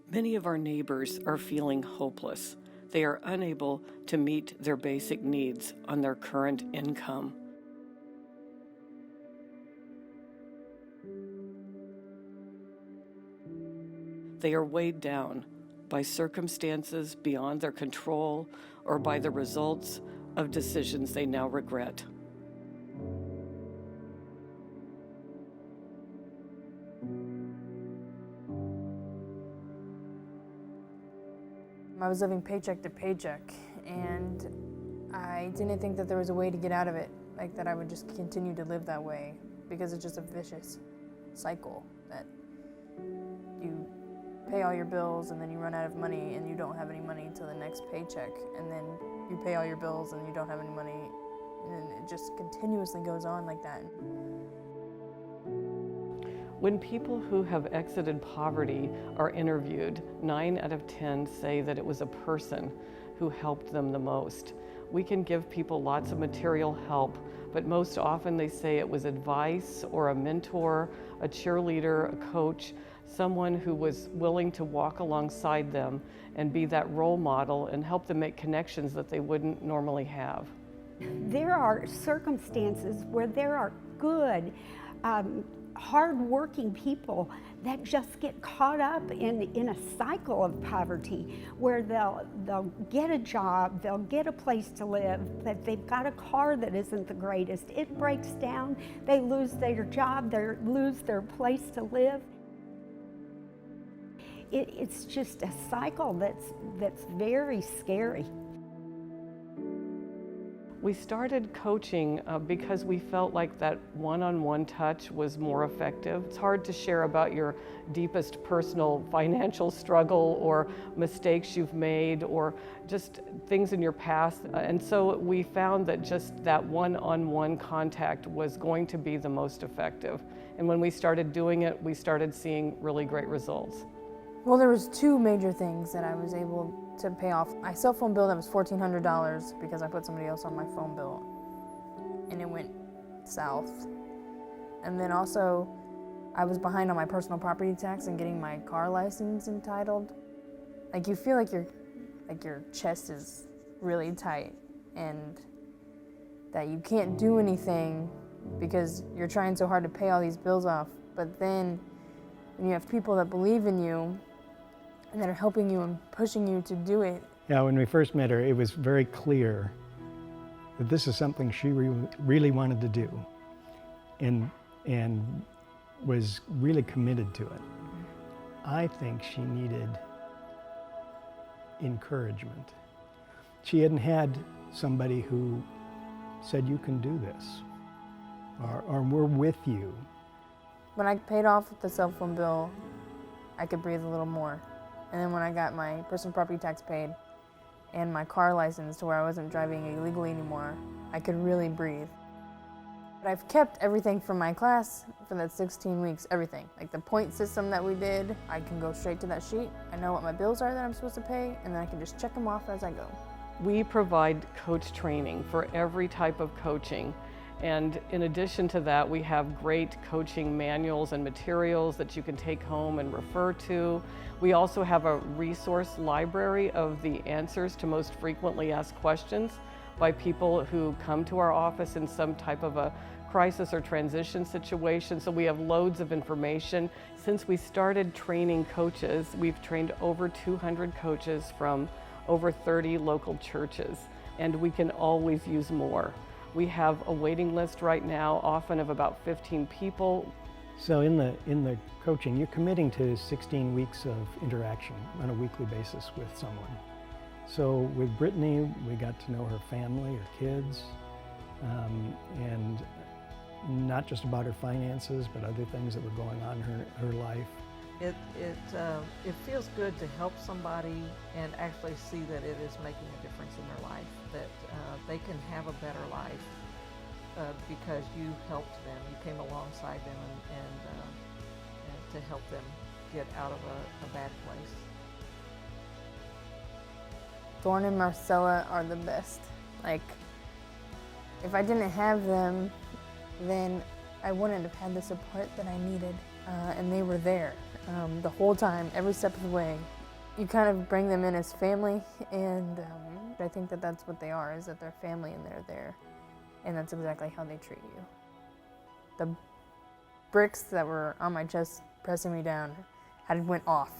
Many of our neighbors are feeling hopeless. They are unable to meet their basic needs on their current income. They are weighed down by circumstances beyond their control or by the results of decisions they now regret. I was living paycheck to paycheck, and I didn't think that there was a way to get out of it, like that I would just continue to live that way, because it's just a vicious cycle that you pay all your bills and then you run out of money and you don't have any money until the next paycheck, and then you pay all your bills and you don't have any money, and it just continuously goes on like that. When people who have exited poverty are interviewed, 9 out of 10 say that it was a person who helped them the most. We can give people lots of material help, but most often they say it was advice or a mentor, a cheerleader, a coach, someone who was willing to walk alongside them and be that role model and help them make connections that they wouldn't normally have. There are circumstances where there are good, hard-working people that just get caught up in a cycle of poverty where they'll get a job, they'll get a place to live, but they've got a car that isn't the greatest. It breaks down, they lose their job, they lose their place to live. It's just a cycle that's very scary. We started coaching because we felt like that one-on-one touch was more effective. It's hard to share about your deepest personal financial struggle or mistakes you've made or just things in your past. And so we found that just that one-on-one contact was going to be the most effective. And when we started doing it, we started seeing really great results. Well, there was 2 major things that I was able to pay off. My cell phone bill that was $1,400 because I put somebody else on my phone bill and it went south. And then also I was behind on my personal property tax and getting my car license entitled. Like you feel like your chest is really tight and that you can't do anything because you're trying so hard to pay all these bills off. But then when you have people that believe in you and that are helping you and pushing you to do it. Yeah, when we first met her, it was very clear that this is something she really wanted to do and was really committed to it. I think she needed encouragement. She hadn't had somebody who said, you can do this, or we're with you. When I paid off the cell phone bill, I could breathe a little more. And then when I got my personal property tax paid and my car license to where I wasn't driving illegally anymore, I could really breathe. But I've kept everything from my class for that 16 weeks, everything. Like the point system that we did, I can go straight to that sheet. I know what my bills are that I'm supposed to pay, and then I can just check them off as I go. We provide coach training for every type of coaching. And in addition to that, we have great coaching manuals and materials that you can take home and refer to. We also have a resource library of the answers to most frequently asked questions by people who come to our office in some type of a crisis or transition situation. So we have loads of information. Since we started training coaches, we've trained over 200 coaches from over 30 local churches, and we can always use more. We have a waiting list right now, often of about 15 people. So in the coaching, you're committing to 16 weeks of interaction on a weekly basis with someone. So with Brittany, we got to know her family, her kids, and not just about her finances, but other things that were going on in her life. It feels good to help somebody and actually see that it is making a difference in their life, that they can have a better life because you helped them, you came alongside them and to help them get out of a bad place. Thorn and Marcella are the best. Like, if I didn't have them, then I wouldn't have had the support that I needed. and they were there the whole time, every step of the way. You kind of bring them in as family, and I think that that's what they are, is that they're family and they're there. And that's exactly how they treat you. The bricks that were on my chest pressing me down had went off.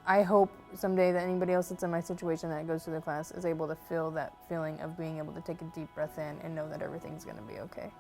I hope someday that anybody else that's in my situation that goes through the class is able to feel that feeling of being able to take a deep breath in and know that everything's gonna be okay.